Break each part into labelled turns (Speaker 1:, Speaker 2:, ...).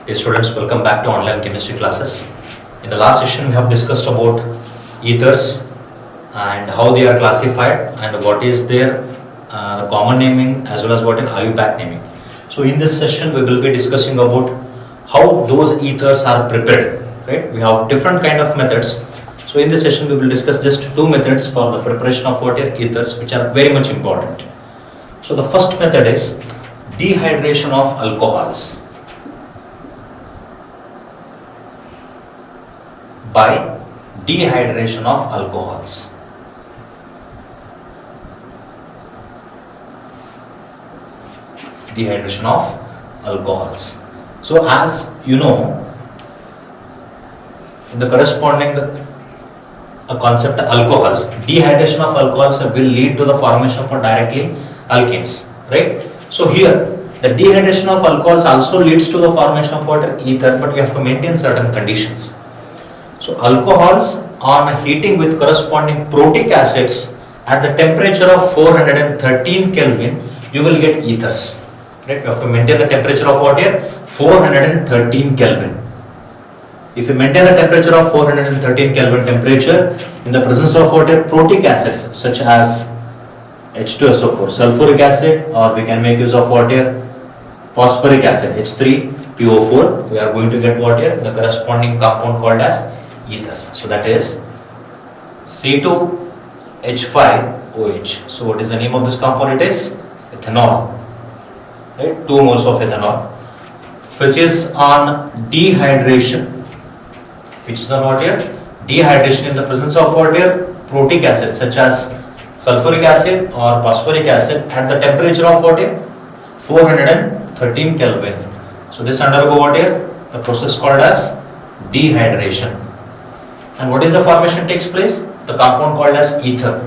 Speaker 1: Hey students, welcome back to online chemistry classes. In the last session we have discussed about ethers and how they are classified and what is their common naming as well as what is IUPAC naming. So in this session we will be discussing about how those ethers are prepared. Right? We have different kind of methods. So in this session we will discuss just two methods for the preparation of water ethers which are very much important. So the first method is dehydration of alcohols by dehydration of alcohols. Dehydration of alcohols. So as you know, in the corresponding concept alcohols, dehydration of alcohols will lead to the formation for directly alkenes, right? So here the dehydration of alcohols also leads to the formation of water ether, but we have to maintain certain conditions. So alcohols on heating with corresponding protic acids at the temperature of 413 Kelvin, you will get ethers. Right? You have to maintain the temperature of water 413 Kelvin. If you maintain the temperature of 413 Kelvin temperature in the presence of water, protic acids such as H2SO4, sulfuric acid, or we can make use of water phosphoric acid H3PO4, we are going to get water the corresponding compound called as ethers. So that is C2H5OH. So what is the name of this compound? It is ethanol. Right? 2 moles of ethanol, which is on dehydration. Which is on what here? Dehydration in the presence of water, protic acid such as sulfuric acid or phosphoric acid at the temperature of water 413 Kelvin. So this undergo what here? The process called as dehydration. And what is the formation takes place? The compound called as ether.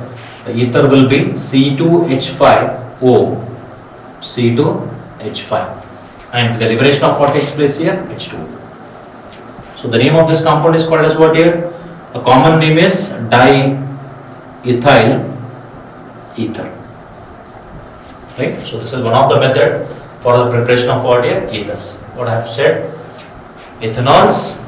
Speaker 1: The ether will be C2H5O. C2H5. And the liberation of what takes place here? H2. So the name of this compound is called as what here? A common name is diethyl ether. Right? So this is one of the method for the preparation of what here? Ethers. What I have said? Ethanols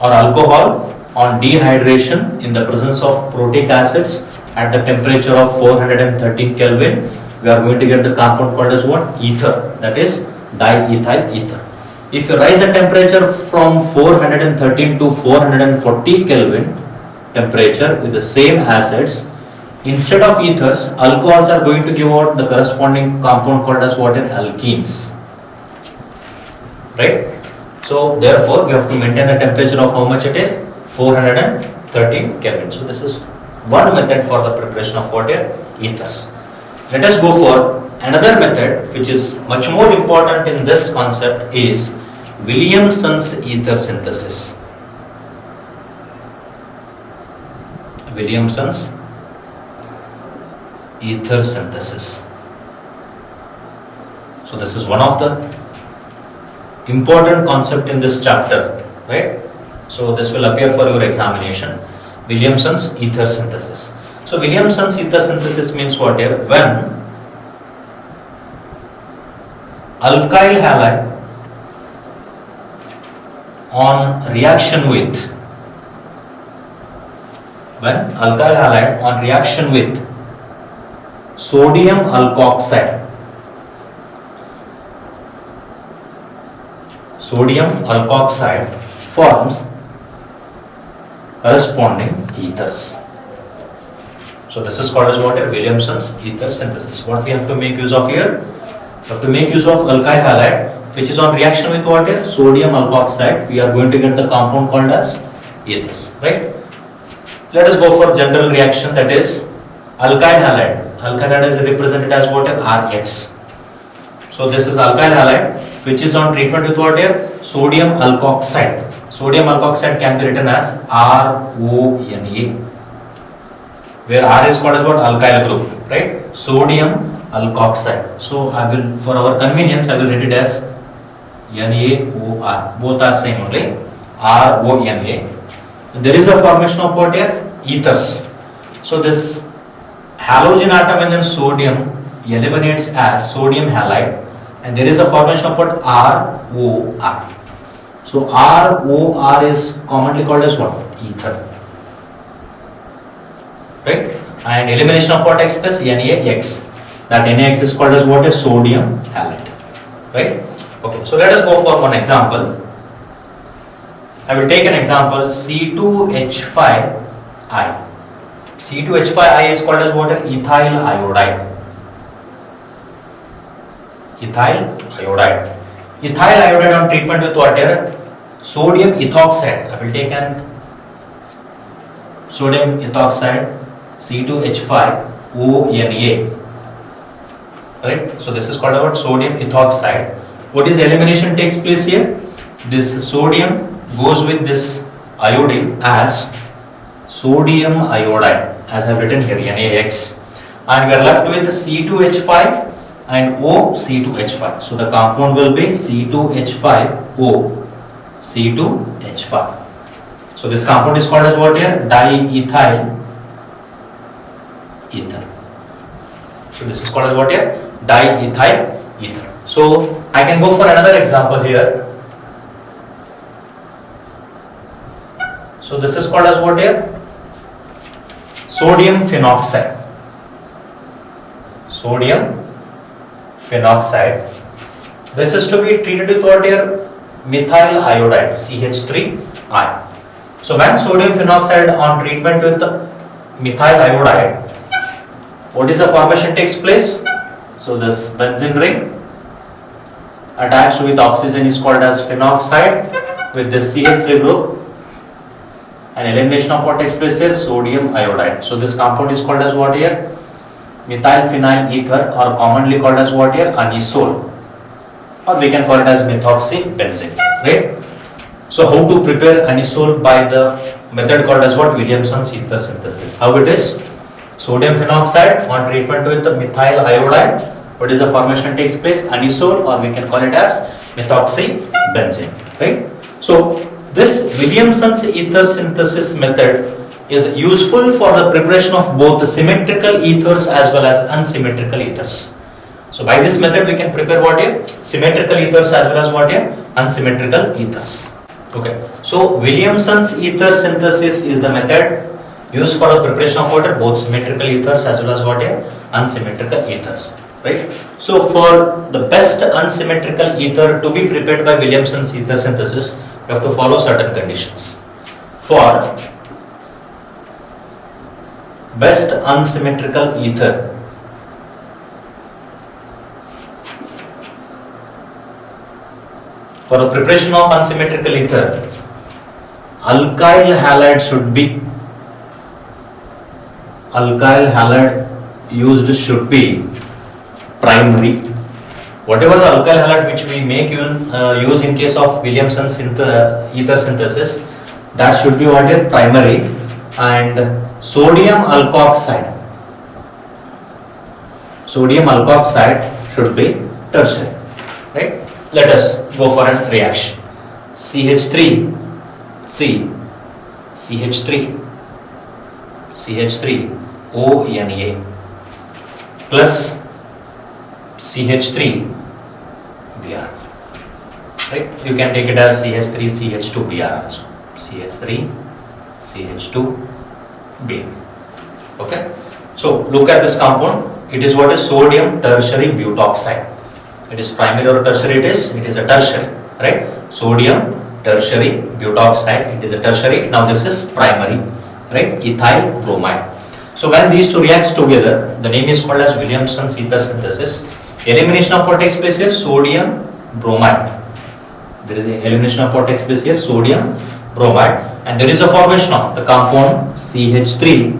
Speaker 1: or alcohol on dehydration in the presence of protic acids at the temperature of 413 Kelvin, we are going to get the compound called as what? Ether. That is diethyl ether. If you rise the temperature from 413 to 440 Kelvin temperature with the same acids, instead of ethers, alcohols are going to give out the corresponding compound called as what? Alkenes. Right? So therefore we have to maintain the temperature of how much it is? 413 Kelvin. So this is one method for the preparation of water ethers. Let us go for another method which is much more important in this concept is Williamson's ether synthesis. Williamson's ether synthesis. So this is one of the important concept in this chapter, right? So this will appear for your examination. Williamson's ether synthesis. So Williamson's ether synthesis means what here? When alkyl halide on reaction with sodium alkoxide forms corresponding ethers. So this is called as what? Williamson's ether synthesis. What we have to make use of here? We have to make use of alkyl halide which is on reaction with what? Sodium alkoxide. We are going to get the compound called as ethers. Right? Let us go for general reaction, that is alkyl halide. Alkyl halide is represented as what? RX. So this is alkyl halide which is on treatment with what? Sodium alkoxide. Sodium alkoxide can be written as RONA, where R is called as what? Alkyl group, right? Sodium alkoxide. So I will, for our convenience, I will write it as NaOR. Both are same only. RONA. There is a formation of what here? Ethers. So this halogen atom in sodium eliminates as sodium halide, and there is a formation of what? ROR. So ROR is commonly called as what? Ether. Right? And elimination of what takes place? NaX. That NaX is called as what? Is sodium halide. Right? Okay, so let us go for one example. I will take an example C2H5I. C2H5I is called as water ethyl iodide. Ethyl iodide. Ethyl iodide on treatment with water, sodium ethoxide. I will take an sodium ethoxide C2H5ONA. Right? So this is called about sodium ethoxide. What is elimination takes place here? This sodium goes with this iodine as sodium iodide, as I have written here, NaX, and we are left with C2H5 and OC2H5. So the compound will be C2H5O, C2H5. So this compound is called as what here? Diethyl ether. So this is called as what here? Diethyl ether. So I can go for another example here. So this is called as what here? Sodium phenoxide. Sodium phenoxide. This is to be treated with what here? Methyl iodide, CH3I. So when sodium phenoxide on treatment with methyl iodide, what is the formation takes place? So this benzene ring attached with oxygen is called as phenoxide with this CH3 group. And elimination of what takes place here? Sodium iodide. So this compound is called as what here? Methyl phenyl ether, or commonly called as what here? Anisole, or we can call it as methoxybenzene, right? So how to prepare anisole? By the method called as what? Williamson's ether synthesis. How it is? Sodium phenoxide on treatment with the methyl iodide. What is the formation takes place? Anisole, or we can call it as methoxybenzene, right? So this Williamson's ether synthesis method is useful for the preparation of both the symmetrical ethers as well as unsymmetrical ethers. So by this method we can prepare what here? Symmetrical ethers as well as what here? Unsymmetrical ethers. Okay. So Williamson's ether synthesis is the method used for the preparation of water, both symmetrical ethers as well as what here? Unsymmetrical ethers. Right? So for the best unsymmetrical ether to be prepared by Williamson's ether synthesis, you have to follow certain conditions. For best unsymmetrical ether, for the preparation of unsymmetrical ether, alkyl halide should be, alkyl halide used should be primary. Whatever the alkyl halide which we make use in case of Williamson's ether synthesis, that should be what is primary, and sodium alkoxide should be tertiary, right? Let us go for a reaction. CH3 ONA plus CH3 Br, right? You can take it as CH3 CH2 Br also. CH3 CH2 Br. Okay. So look at this compound. It is what is sodium tertiary butoxide. It is primary or tertiary? It is a tertiary, right? Sodium tertiary butoxide. It is a tertiary. Now this is primary, right? Ethyl bromide. So when these two reacts together, the name is called as Williamson's ether synthesis. Elimination of what takes place here? Sodium bromide. There is a elimination of what takes place here? Sodium bromide, and there is a formation of the compound CH3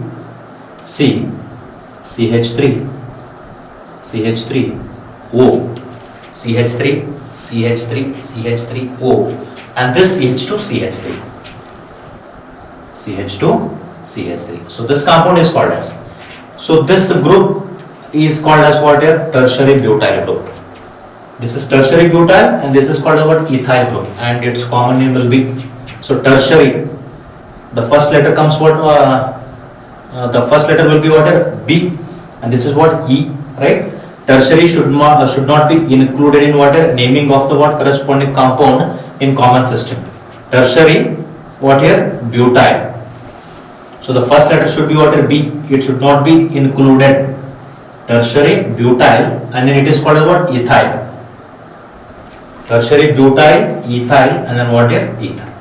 Speaker 1: CH3O, and this CH2CH3. So this compound is called as, so this group is called as what here? Tertiary butyl group. This is tertiary butyl, and this is called what? Ethyl group, and its common name will be, so tertiary, the first letter comes what? The first letter will be what here? B, and this is what? E, right? Tertiary should not be included in what here? Naming of the what corresponding compound in common system. Tertiary, what here? Butyl. So the first letter should be what here? B. It should not be included. Tertiary butyl, and then it is called as what? Ethyl. Tertiary butyl, ethyl, and then what here? Ether.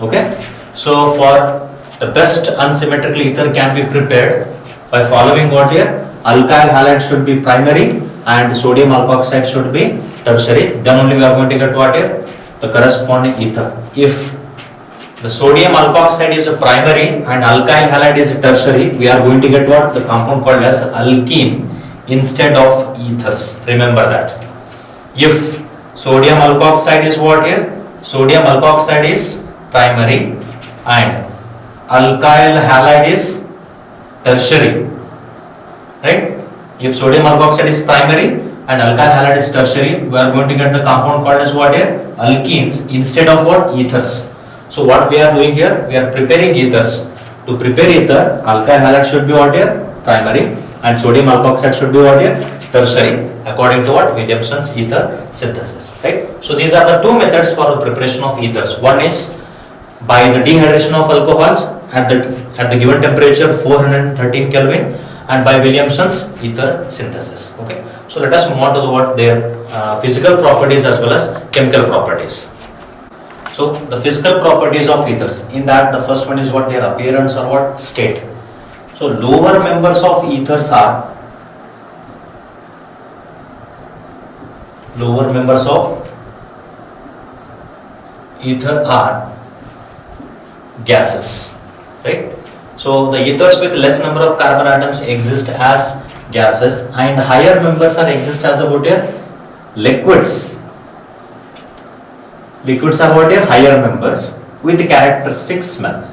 Speaker 1: Okay. So for the best unsymmetrical ether can be prepared by following what here? Alkyl halide should be primary and sodium alkoxide should be tertiary. Then only we are going to get what here? The corresponding ether. If the sodium alkoxide is a primary and alkyl halide is a tertiary, we are going to get what? The compound called as alkene instead of ethers. Remember that. If sodium alkoxide is what here? Sodium alkoxide is primary and alkyl halide is tertiary. Right? If sodium alkoxide is primary and alkyl halide is tertiary, we are going to get the compound called as what here? Alkenes instead of what? Ethers. So what we are doing here? We are preparing ethers. To prepare ether, alkyl halide should be what here? Primary and sodium alkoxide should be what here? Tertiary, according to what? Williamson's ether synthesis. Right? So these are the two methods for the preparation of ethers. One is by the dehydration of alcohols at the given temperature 413 Kelvin, and by Williamson's ether synthesis. Okay. So let us move on to what their physical properties as well as chemical properties. So the physical properties of ethers. In that, the first one is what? Their appearance or what? State. So lower members of ethers are gases, right? So the ethers with less number of carbon atoms exist as gases, and higher members are exist as what here? Liquids. Liquids are what here? Higher members with characteristic smell.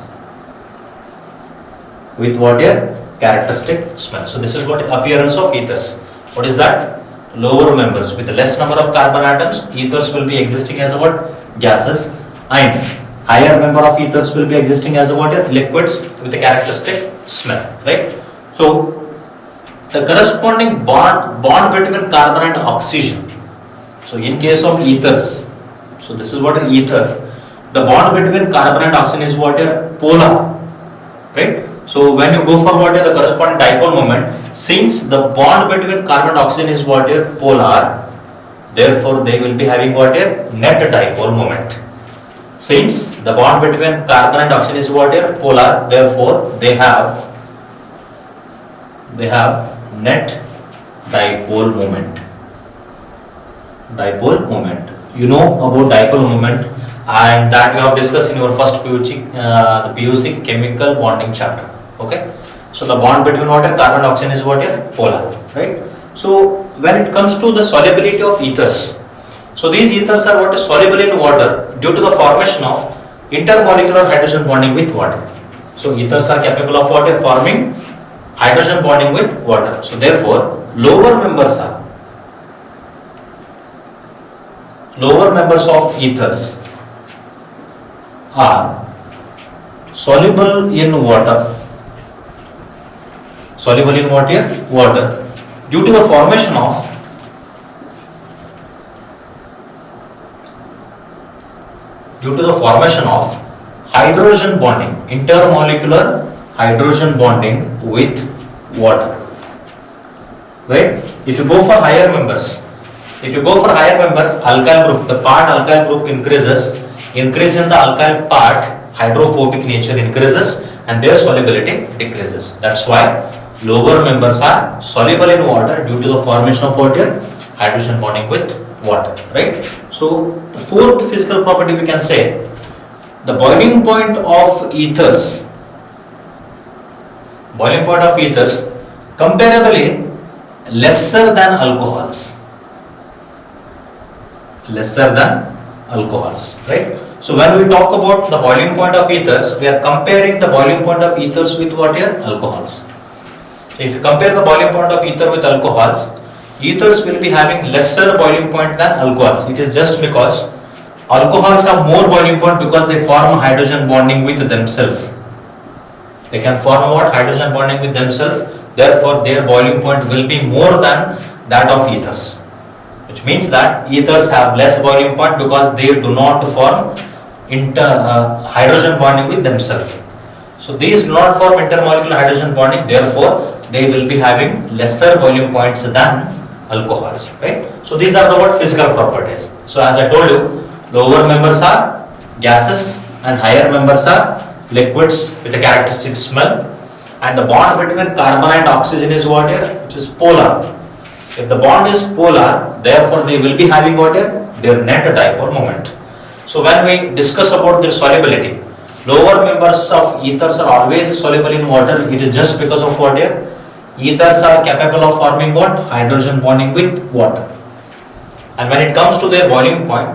Speaker 1: With what here? Characteristic smell. So this is what appearance of ethers. What is that? Lower members with less number of carbon atoms, ethers will be existing as what? Gases, and higher number of ethers will be existing as what? Liquids with a characteristic smell, right? So the corresponding bond between carbon and oxygen. So in case of ethers, so this is what ether. The bond between carbon and oxygen is what? Polar, right? So when you go for what? The corresponding dipole moment, since the bond between carbon and oxygen is what? Polar, therefore they will be having what? Net dipole moment. Since the bond between carbon and oxygen is what? Polar, therefore they have net dipole moment. Dipole moment. You know about dipole moment, and that we have discussed in your first PUC, the PUC chemical bonding chapter. Okay. So the bond between what? Carbon and oxygen is what? Polar, right? So when it comes to the solubility of ethers, so these ethers are what? Soluble in water due to the formation of intermolecular hydrogen bonding with water. So ethers are capable of what? Forming hydrogen bonding with water. So therefore lower members of ethers are soluble in water. Soluble in what? Water, due to the formation of hydrogen bonding, intermolecular hydrogen bonding with water, right? If you go for higher members, alkyl group, the part alkyl group increase in the alkyl part, hydrophobic nature increases and their solubility decreases. That's why lower members are soluble in water due to the formation of water, hydrogen bonding with water, right? So the fourth physical property we can say, the boiling point of ethers comparably lesser than alcohols, right? So when we talk about the boiling point of ethers, we are comparing the boiling point of ethers with what? Alcohols. So if you compare the boiling point of ether with alcohols, ethers will be having lesser boiling point than alcohols. It is just because alcohols have more boiling point because they form hydrogen bonding with themselves. They can form what? Hydrogen bonding with themselves. Therefore, their boiling point will be more than that of ethers. which means that ethers have less boiling point because they do not form hydrogen bonding with themselves. So these do not form intermolecular hydrogen bonding, therefore they will be having lesser boiling points than alcohols, right? So these are the what physical properties. So as I told you, lower members are gases and higher members are liquids with a characteristic smell, and the bond between carbon and oxygen is what here, which is polar. If the bond is polar, therefore they will be having what here, their net dipole moment. So when we discuss about their solubility, lower members of ethers are always soluble in water. It is just because of what here, ethers are capable of forming what, hydrogen bonding with water. And when it comes to their boiling point,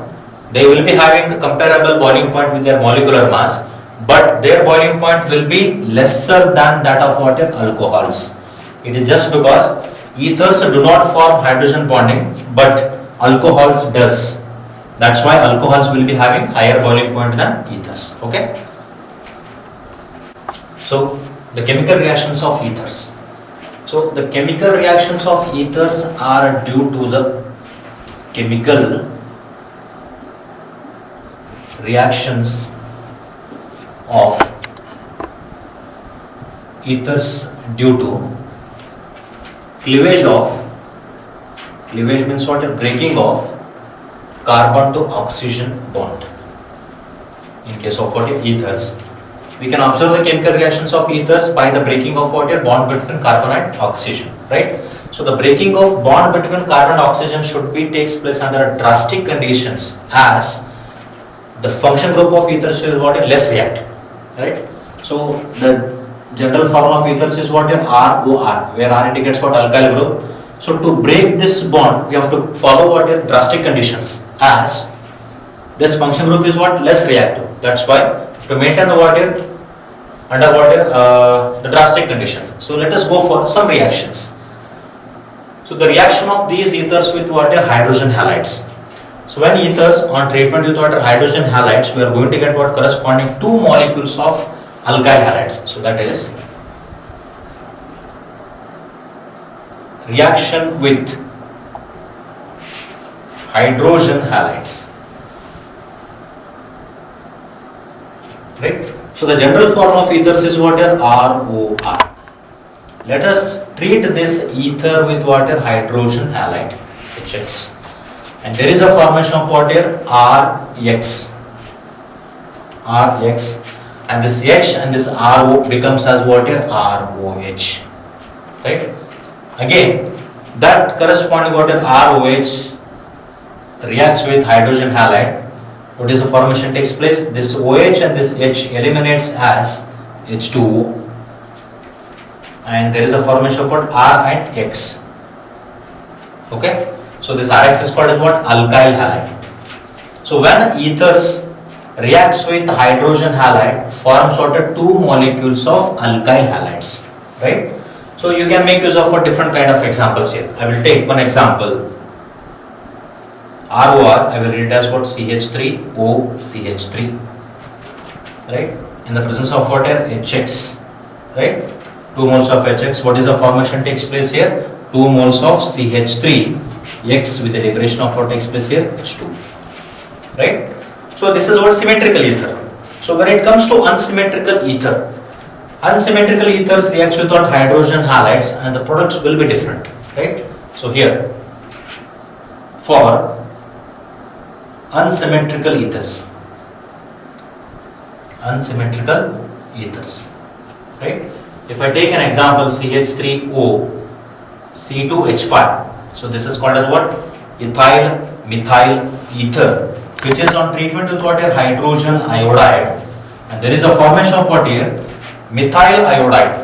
Speaker 1: they will be having a comparable boiling point with their molecular mass, but their boiling point will be lesser than that of what, alcohols. It is just because ethers do not form hydrogen bonding, but alcohols does. That's why alcohols will be having higher boiling point than ethers. Okay. So the chemical reactions of ethers. So the chemical reactions of ethers are due to the chemical reactions of ethers due to cleavage means what, a breaking of carbon to oxygen bond. In case of what, ethers, we can observe the chemical reactions of ethers by the breaking of what, a bond between carbon and oxygen, right? So the breaking of bond between carbon and oxygen should be takes place under drastic conditions, as the function group of ethers is what, a less reactive, right? So the general formula of ethers is what, a ROR, where R indicates what, alkyl group. So to break this bond, we have to follow what, a drastic conditions, as this function group is what, less reactive. That's why to maintain the water under water the drastic conditions. So let us go for some reactions. So the reaction of these ethers with water, hydrogen halides. So when ethers on treatment with water hydrogen halides, we are going to get what, corresponding 2 molecules of alkyl halides. So that is reaction with hydrogen halides, right? So the general formula of ethers is what, ROR. Let us treat this ether with water hydrogen halide, HX, and there is a formation of what here, RX, and this H and this RO becomes as what here, ROH, right? Again, that corresponding what here, ROH reacts with hydrogen halide. What is the formation takes place? This OH and this H eliminates as H2O, and there is a formation of what, R and X. Okay, so this RX is called as what, alkyl halide. So when ethers reacts with hydrogen halide, forms what, 2 molecules of alkyl halides, right? So you can make use of a different kind of examples here. I will take one example. ROR, I will read as what, CH3O CH3, right? In the presence of water, HX, right? 2 moles of HX. What is the formation takes place here? 2 moles of CH3 X with the liberation of what takes place here, H2, right? So this is what symmetrical ether. So when it comes to unsymmetrical ether, unsymmetrical ethers reacts with what, hydrogen halides, and the products will be different, right? So here, for unsymmetrical ethers, right? If I take an example, CH3O C2H5, so this is called as what, ethyl methyl ether, which is on treatment with what here, hydrogen iodide, and there is a formation of what here, methyl iodide,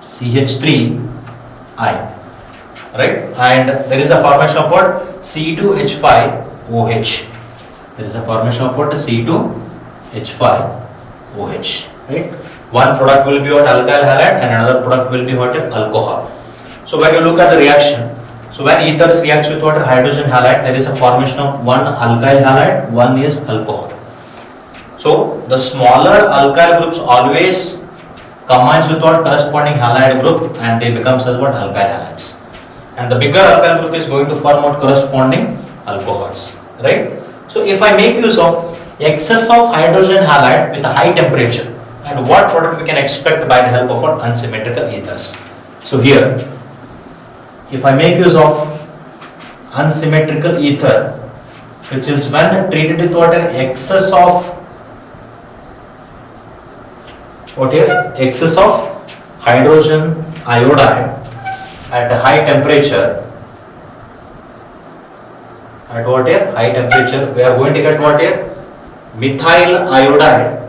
Speaker 1: CH3I, right? And there is a formation of what, C2H5OH. There is a formation of what, C2H5OH, right? One product will be what, alkyl halide, and another product will be what, alcohol. So when you look at the reaction, so when ethers reacts with what, hydrogen halide, there is a formation of one alkyl halide, one is alcohol. So the smaller alkyl groups always combines with what, corresponding halide group, and they becomes as what, alkyl halides. and the bigger alkyl group is going to form out corresponding alcohols, right? So if I make use of excess of hydrogen halide with a high temperature, and what product we can expect by the help of what unsymmetrical ethers. So here, if I make use of unsymmetrical ether, which is when treated with water, excess of excess of hydrogen iodide at a high temperature. At what here? High temperature, we are going to get what here? Methyl iodide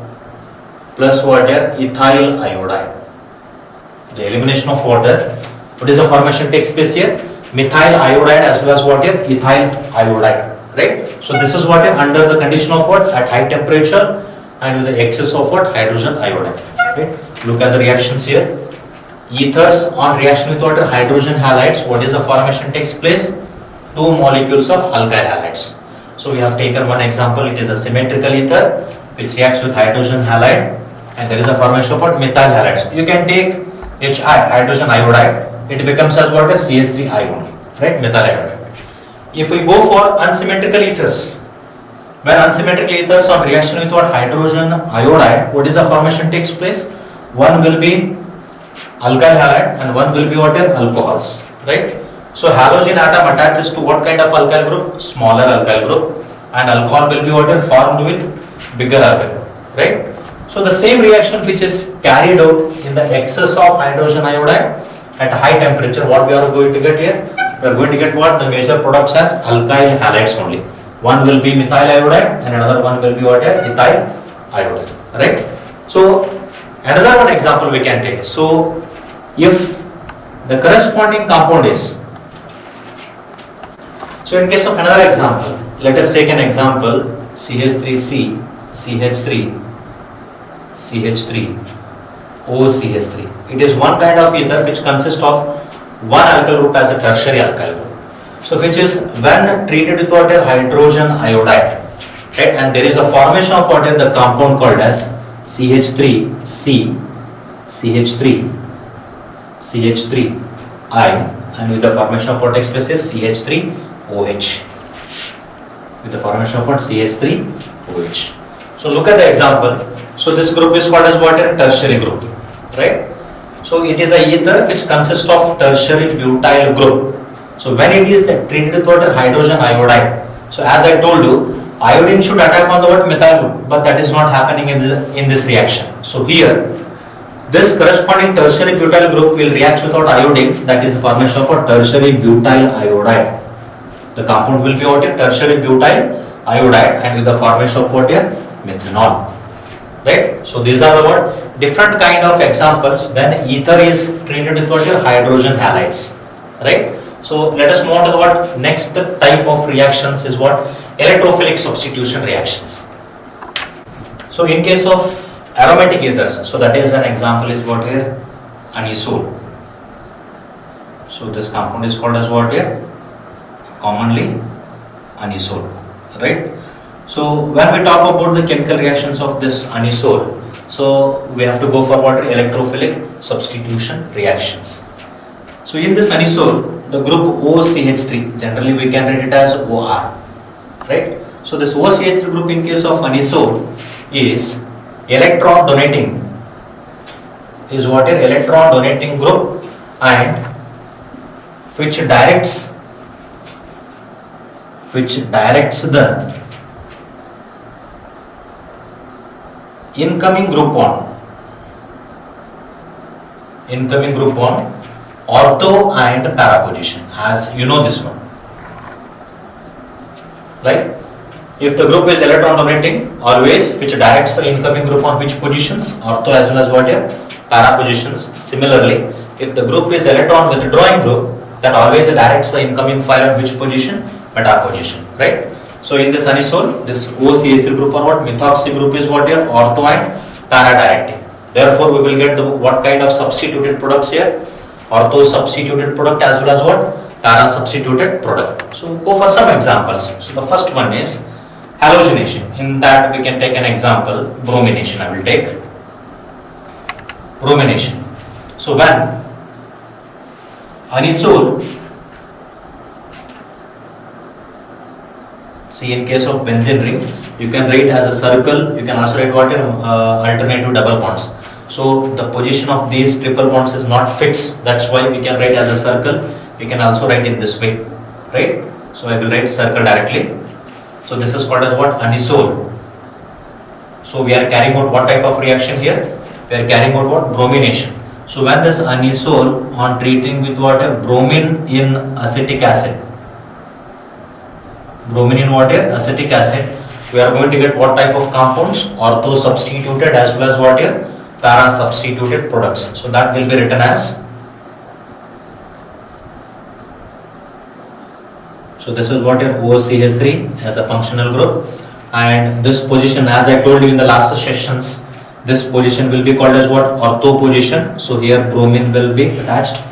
Speaker 1: plus what here? Ethyl iodide. The elimination of water. What is the formation takes place here? Methyl iodide as well as what here? Ethyl iodide. Right? So this is what here under the condition of what? At high temperature and with the excess of what? Hydrogen iodide. Right? Look at the reactions here. Ethers on reaction with water, hydrogen halides. What is the formation takes place? Two molecules of alkyl halides. So we have taken one example. It is a symmetrical ether which reacts with hydrogen halide, and there is a formation of what? Methyl halides. You can take Hi, hydrogen iodide. It becomes as what? CH3I only. Right? Methyl iodide. If we go for unsymmetrical ethers, when unsymmetrical ethers on reaction with what? Hydrogen iodide, what is the formation takes place? One will be alkyl halide and one will be what? Alcohols. Right? So halogen atom attaches to what kind of alkyl group? Smaller alkyl group, and alcohol will be what? Formed with bigger alkyl group. Right? So the same reaction which is carried out in the excess of hydrogen iodide at high temperature, what we are going to get here? We are going to get what? The major products as alkyl halides only. One will be methyl iodide and another one will be what? Ethyl iodide. Right? So another one example we can take. So if the corresponding compound is, so in case of another example, let us take an example CH3C, CH3, CH3, OCH3. It is one kind of ether which consists of one alkyl group as a tertiary alkyl group. So which is when treated with water, hydrogen iodide, right? And there is a formation of water, the compound called as CH3C, CH3, CH3I, and with the formation of what takes place is CH3OH. With the formation of what? CH3OH. So look at the example. So this group is called as what? Tertiary group, right? So it is a ether which consists of tertiary butyl group. So when it is treated with water, hydrogen iodide. So as I told you, iodine should attack on the what? Methyl group, but that is not happening in this reaction. So here, this corresponding tertiary butyl group will react without iodine. That is the formation of what? Tertiary butyl iodide. The compound will be what? Tertiary butyl iodide, and with the formation of what? Methanol. Right? So these are the what? Different kind of examples when ether is treated with what? Hydrogen halides. Right? So let us move on to the what? Next type of reactions is what? Electrophilic substitution reactions. So in case of aromatic ethers, so that is an example is what here? Anisole. So this compound is called as what here? Commonly anisole. Right? So when we talk about the chemical reactions of this anisole, so we have to go for what? Electrophilic substitution reactions. So in this anisole, the group OCH3, generally we can write it as OR, right? So this OCH3 group in case of anisole is electron donating, is what? Electron donating group, and which directs the incoming group on ortho and para position, as you know this one. Right? If the group is electron donating, always which directs the incoming group on which positions? Ortho as well as what? Para positions. Similarly, if the group is electron withdrawing group, that always directs the incoming file on which position? Meta position. Right? So in this anisole, this OCH3 group or what? Methoxy group is what here? Ortho and para directing. Therefore, we will get what kind of substituted products here? Ortho substituted product as well as what? Para substituted product. So go for some examples. So the first one is halogenation. In that we can take an example, bromination. I will take bromination. So when anisole See, in case of benzene ring, you can write as a circle. You can also write what alternative double bonds. So the position of these triple bonds is not fixed. That's why we can write as a circle. We can also write in this way, right? So I will write circle directly. So this is called as what? Anisole. So we are carrying out what type of reaction here? We are carrying out what? Bromination. So when this anisole on treating with water, bromine in acetic acid, bromine in water, acetic acid, we are going to get what type of compounds? Ortho substituted as well as what here? Para substituted products. So that will be written as, so this is what your OCH3 as a functional group, and this position, as I told you in the last sessions, this position will be called as what? Ortho position. So here bromine will be attached.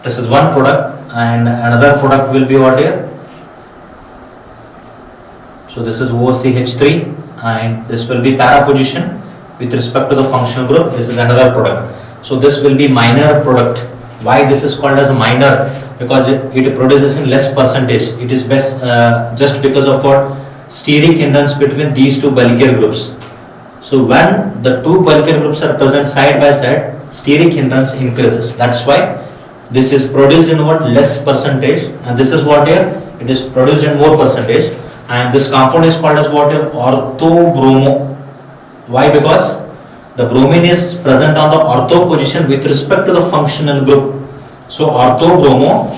Speaker 1: This is one product, and another product will be what here? So this is OCH3, and this will be para position with respect to the functional group. This is another product. So this will be minor product. Why this is called as a minor? Because it produces in less percentage. It is best just because of what? Steric hindrance between these two bulkier groups. So when the two bulkier groups are present side by side, steric hindrance increases. That's why this is produced in what? Less percentage, and this is what here? It is produced in more percentage, and this compound is called as what here? Orthobromo. Why? Because the bromine is present on the ortho position with respect to the functional group. So orthobromo,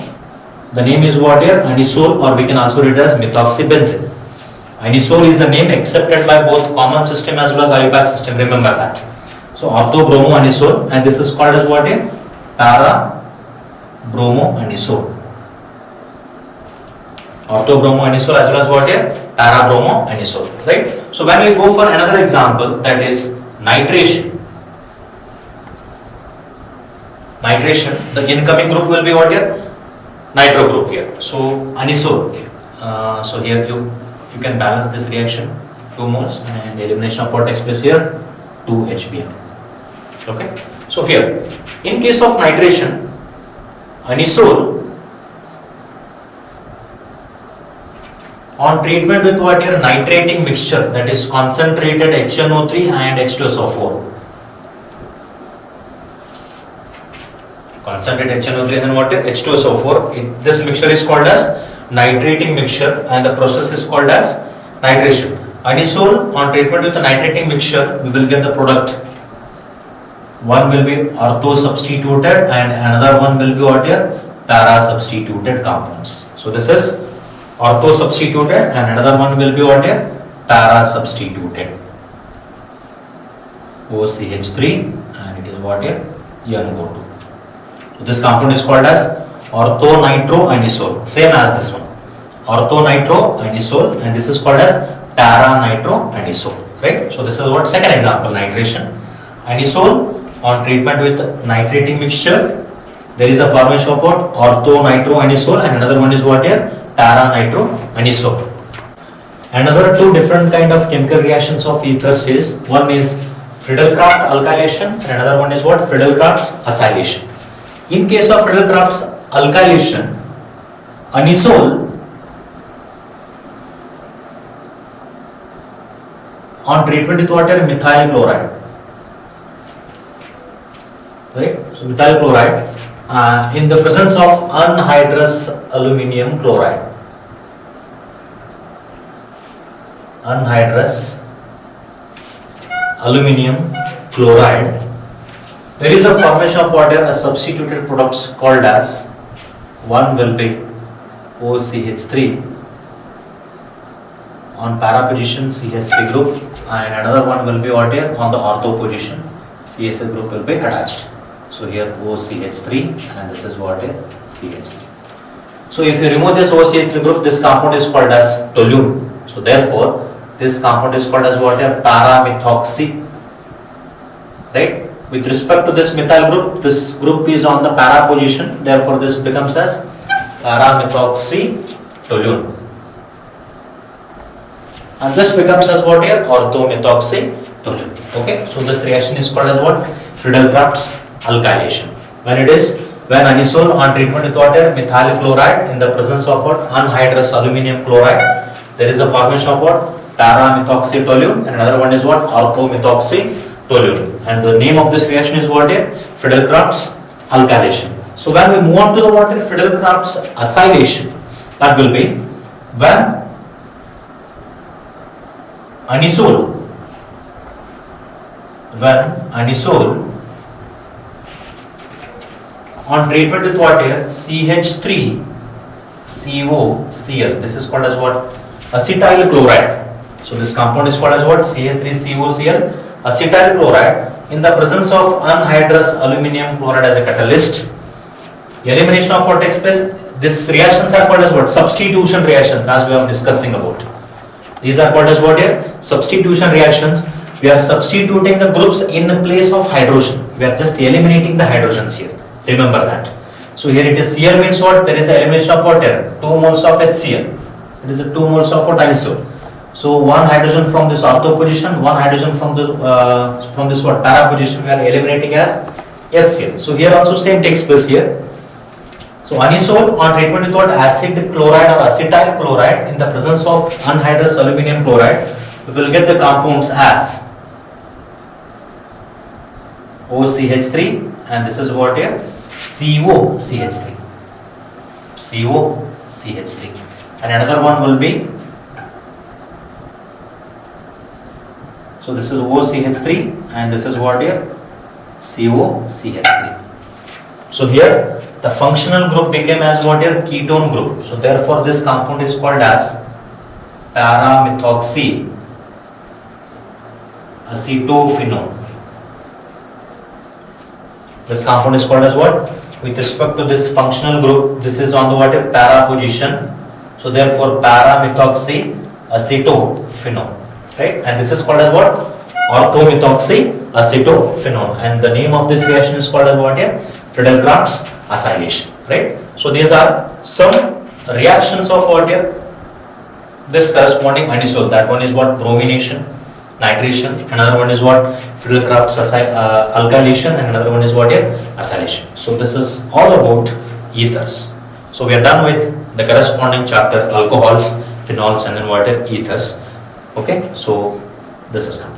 Speaker 1: the name is what here? Anisole, or we can also read it as methoxybenzene. Anisole is the name accepted by both common system as well as IUPAC system. Remember that. So orthobromo anisole, and this is called as what here? Para bromo anisole. Orthobromo anisole as well as what here? Para bromo anisole. Right. So when we go for another example, that is nitration. Nitration, the incoming group will be what here? Nitro group here. So anisole. So here you can balance this reaction, 2 moles, and elimination of what takes place here? 2 HBr. Okay. So here, in case of nitration, anisole on treatment with what here? Nitrating mixture, that is concentrated HNO3 and H2SO4. Concentrated HNO3 and then what here? H2SO4. This mixture is called as nitrating mixture, and the process is called as nitration. Anisole on treatment with the nitrating mixture, we will get the product. One will be ortho substituted and another one will be what here? Para substituted compounds. So this is ortho substituted and another one will be what here? Para substituted. OCH3, and it is what here? NO2. So this compound is called as orthonitro-anisole, same as this one. Orthonitro-anisole, and this is called as para-nitro-anisole, right? So this is what? Second example, nitration. Anisole on treatment with nitrating mixture, there is a formation of what? Orthonitro-anisole, and another one is what here? Para-nitro-anisole. Another two different kind of chemical reactions of ethers is, one is Friedel-Crafts alkylation and another one is what? Friedel-Crafts acylation. In case of Friedel-Crafts alkylation, anisole on treatment with water, methyl chloride, right? So methyl chloride in the presence of anhydrous aluminium chloride, anhydrous aluminium chloride, there is a formation of water, a substituted products called as, one will be OCH3 on para position CH3 group, and another one will be what here? On the ortho position CH3 group will be attached. So here OCH3 and this is what here? CH3. So if you remove this OCH3 group, this compound is called as toluene. So therefore this compound is called as what here? Para-methoxy, right? With respect to this methyl group, this group is on the para position, therefore this becomes as para-methoxy toluene. And this becomes as what here? Ortho-methoxy toluene. Okay, so this reaction is called as what? Friedel-Crafts alkylation. When it is, when anisole on treatment with water, methyl chloride in the presence of what? Anhydrous aluminium chloride, there is a formation of what? Para-methoxytoluene, and another one is what? Ortho-methoxytoluene. And the name of this reaction is what here? Friedel-Crafts alkylation. So when we move on to the what? Friedel-Crafts acylation, that will be when anisole on treatment with what here? CH3COCl. This is called as what? Acetyl chloride. So this compound is called as what? CH3COCl, acetyl chloride, in the presence of anhydrous aluminum chloride as a catalyst. Elimination of what takes place? These reactions are called as what? Substitution reactions, as we are discussing about. These are called as what here? Substitution reactions. We are substituting the groups in the place of hydrogen. We are just eliminating the hydrogens here. Remember that. So here it is Cl means what? There is an elimination of water. 2 moles of HCl. It is a 2 moles of what? Anisole. So one hydrogen from this ortho position, one hydrogen from this what? Para position. We are eliminating as HCl. So here also same takes place here. So anisole on treatment with what? Acid chloride or acetyl chloride in the presence of anhydrous aluminum chloride, we will get the compounds as OCH3, and this is what here? COCH3. COCH3. And another one will be, so this is OCH3 and this is what here? COCH3. So here the functional group became as what here? Ketone group. So therefore this compound is called as para-methoxy acetophenone. This compound is called as what? With respect to this functional group, this is on the what? Para position. So therefore para-methoxy acetophenone, right? And this is called as what? Ortho-methoxy acetophenone. And the name of this reaction is called as what here? Friedel-Crafts acylation, right? So these are some reactions of what here? This corresponding anisole. That one is what? Bromination, nitration. Another one is what? Friedel-Crafts alkylation, and another one is what here? Acylation. So this is all about ethers. So we are done with the corresponding chapter, alcohols, phenols, and then what are ethers. Okay, so this is complete.